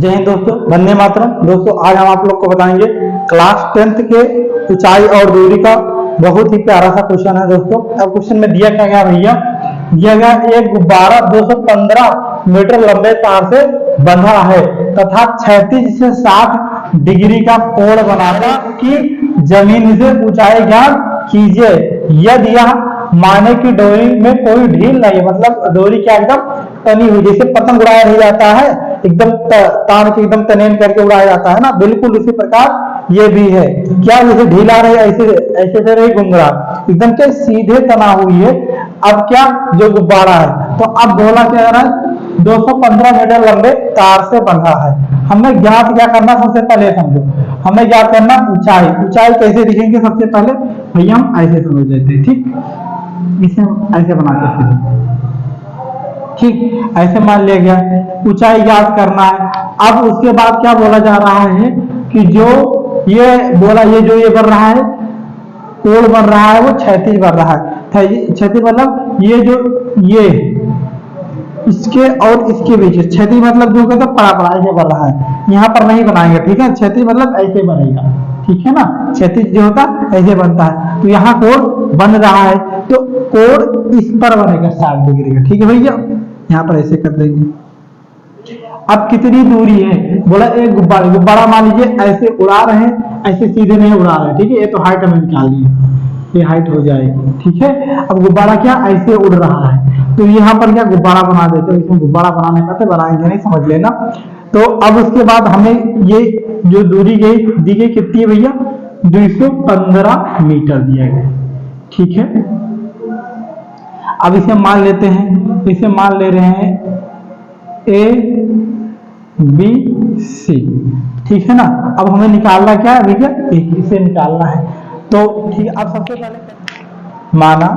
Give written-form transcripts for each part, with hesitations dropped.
जय हिंद दोस्तों, वंदे मातरम। दोस्तों आज हम आप लोग को बताएंगे क्लास 10th के ऊंचाई और दूरी का बहुत ही प्यारा सा क्वेश्चन है दोस्तों। अब क्वेश्चन में दिया क्या गया भैया, दिया गया एक गुब्बारा 215 मीटर लंबे तार से बंधा है तथा 36 से 60 डिग्री का कोण बनाने की जमीन से ऊंचाई ज्ञात कीजिए यदि यह माने की डोरी में कोई ढील नहीं है। मतलब डोरी क्या एकदम तनी हुई, जैसे पतंग उड़ाया नहीं जाता है एकदम तार के एकदम तनेन करके उड़ाया जाता है ना, बिल्कुल इसी प्रकार ये भी है। क्या जैसे ढीला रहे ऐसे ऐसे से रही घुंघरा एकदम क्या सीधे तना हुई है। अब क्या जो गुब्बारा है तो अब बोला क्या रहा है 215 मीटर लंबे तार से बंधा है। हमें ज्ञात क्या करना, सबसे पहले समझो हमें ज्ञात करना ऊंचाई। ऊंचाई कैसे दिखेंगे सबसे पहले भैया हम ऐसे समझ लेते हैं, ठीक, इसे हम ऐसे बनाते हैं, ठीक, ऐसे मान लिया गया ऊंचाई ज्ञात करना है। अब उसके बाद क्या बोला जा रहा है कि जो ये बोला ये जो ये बन रहा है कोण बन रहा है वो 36 बन रहा है। 36 मतलब ये जो ये इसके और इसके बीच 36 मतलब जो कहते पड़ा पड़ा ऐसे बन रहा है, यहाँ पर नहीं बनाएंगे, ठीक है। 36 मतलब ऐसे बनेगा, ठीक है ना। 36 जो होता ऐसे बनता है, तो यहाँ कोण बन रहा है तो कोण इस पर बनेगा 60 डिग्री का, ठीक है भैया। यहाँ पर ऐसे कर देंगे। अब कितनी दूरी है, बोला एक गुब्बारा, गुब्बारा मान लीजिए ऐसे उड़ा रहे हैं, ऐसे सीधे नहीं उड़ा रहे, ठीक है। ये तो हाइट हमें निकालनी है, ये हाइट हो जाएगी, ठीक है। अब गुब्बारा क्या ऐसे उड़ रहा है तो यहाँ पर क्या गुब्बारा बना देते हैं। इसमें गुब्बारा बनाने का तो बनाएंगे नहीं, समझ लेना। तो अब उसके बाद हमें ये जो दूरी गई दी गई कितनी है भैया 215 मीटर दिया गया, ठीक है। अब इसे मान लेते हैं, इसे मान ले रहे हैं ए बी सी, ठीक है ना। अब हमें निकालना क्या है भैया, इसे निकालना है। तो ठीक है, अब सबसे पहले माना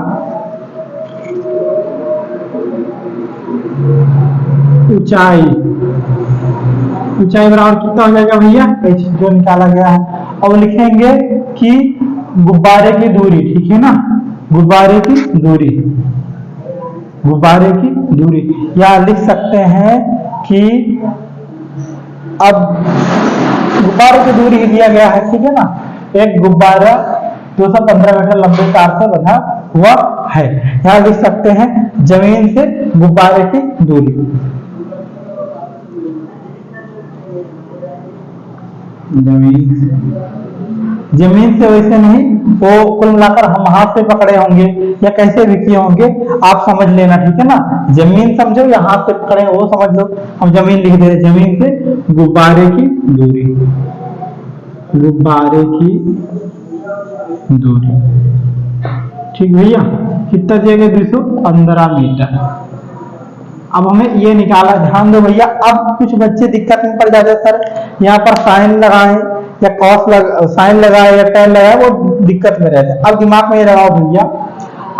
ऊंचाई, ऊंचाई बराबर कितना हो जाएगा भैया जो निकाला गया है। अब लिखेंगे कि गुब्बारे की दूरी, ठीक है ना, गुब्बारे की दूरी, गुब्बारे की दूरी, या लिख सकते हैं कि अब गुब्बारे की दूरी दिया गया है, ठीक है ना। एक गुब्बारा 215 मीटर लंबे तार से बंधा हुआ है। यहाँ लिख सकते हैं जमीन से गुब्बारे की दूरी, जमीन से वैसे नहीं, वो कुल मिलाकर हम हाथ से पकड़े होंगे या कैसे भी किए होंगे आप समझ लेना, ठीक है ना। जमीन समझो या हाथ से पकड़े वो समझ लो, हम जमीन लिख दे रहे, जमीन से गुब्बारे की दूरी, गुब्बारे की दूरी, ठीक भैया। कितना दिया गया 215 मीटर। अब हमें ये निकाला, ध्यान दो भैया। अब कुछ बच्चे दिक्कत में पड़ जाते हैं, सर यहाँ पर साइन लगाए या कॉस साइन लगाए या टेन लगाए, वो दिक्कत में रहते हैं। अब दिमाग में ये लगाओ भैया,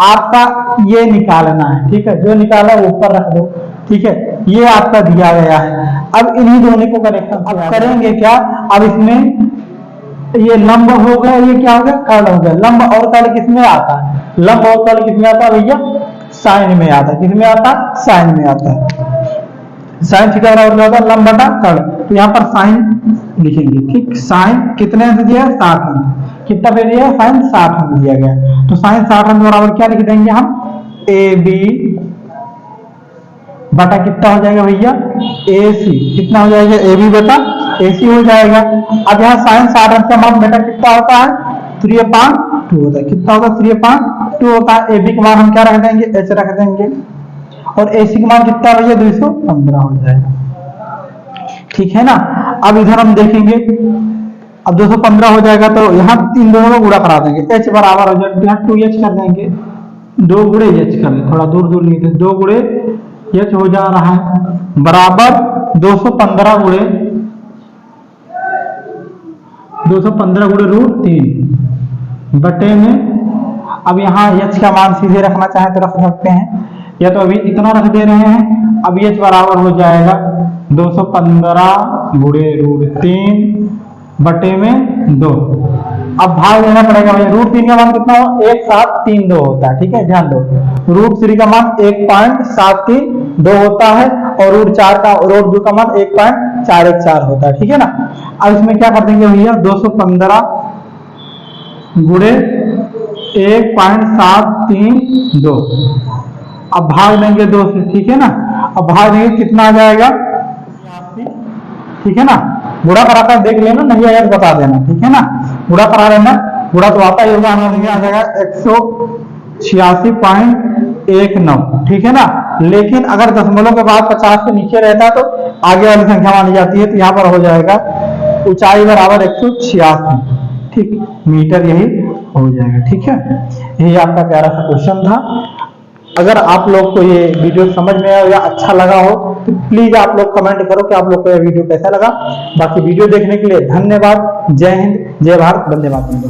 आपका ये निकालना है, ठीक है, जो निकाला वो ऊपर रख दो, ठीक है। ये आपका दिया गया है। अब इन्हीं दोनों को करेक्शन अब करेंगे क्या, अब इसमें ये लंब हो गया, ये क्या हो गया कर्ण हो गया। लंब और कर्ण किसमें आता है, लंब और कर्ण किसमें आता है भैया साइन में आता है, किसमें आता है साइन में आता है। साइन थीटा बराबर क्या होता है लंब बटा कर्ण, तो यहाँ पर साइन लिखेंगे, ठीक। साइन कितने अंक दिया 60 अंक, कितना पे दिया साइन 60 अंक दिया गया, तो साइन 60 अंक बराबर क्या लिख देंगे हम ए बी बटा कितना हो जाएगा भैया ए सी, कितना हो जाएगा ए बी बटा ए सी हो जाएगा। अब यहाँ साइन 60 अंक का मान बेटा कितना होता है 3/2 होता है, कितना होता है 3/2 होता है। ए बी का मान हम क्या रख देंगे एच रख देंगे, और ए सी का मान कितना भैया 215 हो जाएगा, ठीक है ना। अब इधर हम देखेंगे, अब 215 हो जाएगा तो यहाँ इन दोनों को गुणा करा देंगे, h बराबर हो जाएगा, यहाँ 2h कर देंगे, 2 गुणे h कर ले, थोड़ा दूर दूर नहीं थे, 2 गुणे h हो जा रहा है बराबर 215 गुणे √3 बटे में। अब यहाँ h का मान सीधे रखना चाहे तो रख सकते हैं, या तो अभी इतना रख दे रहे हैं। अब h बराबर हो जाएगा 215 गुणे √3 बटे में 2, अब भाग लेना पड़ेगा भैया। √3 का मान कितना हो 1732 होता है, ठीक है, ध्यान दो। √3 का मान 1.732 होता है और √2 का मान 1.414 होता है, ठीक है ना। अब इसमें क्या कर देंगे भैया 215 गुणे 1.732, अब भाग देंगे 2 से, ठीक है ना। अब भाग देंगे कितना आ जाएगा, ठीक है ना। गुणा कराकर देख लेना, नहीं आया तो बता देना, ठीक है ना। गुणा करा लेना, गुणा तो आता ही होगा, हमें आ जाएगा 186.19, ठीक है ना। लेकिन अगर दशमलव के बाद 50 के नीचे रहता है तो आगे वाली संख्या मानी जाती है, तो यहाँ पर हो जाएगा ऊंचाई बराबर 186, ठीक, मीटर यही हो जाएगा, ठीक है। यही आपका प्यारा सा क्वेश्चन था। अगर आप लोग को ये वीडियो समझ में आया या अच्छा लगा हो तो प्लीज आप लोग कमेंट करो कि आप लोग को ये वीडियो कैसा लगा। बाकी वीडियो देखने के लिए धन्यवाद। जय हिंद, जय भारत, वंदे मातरम।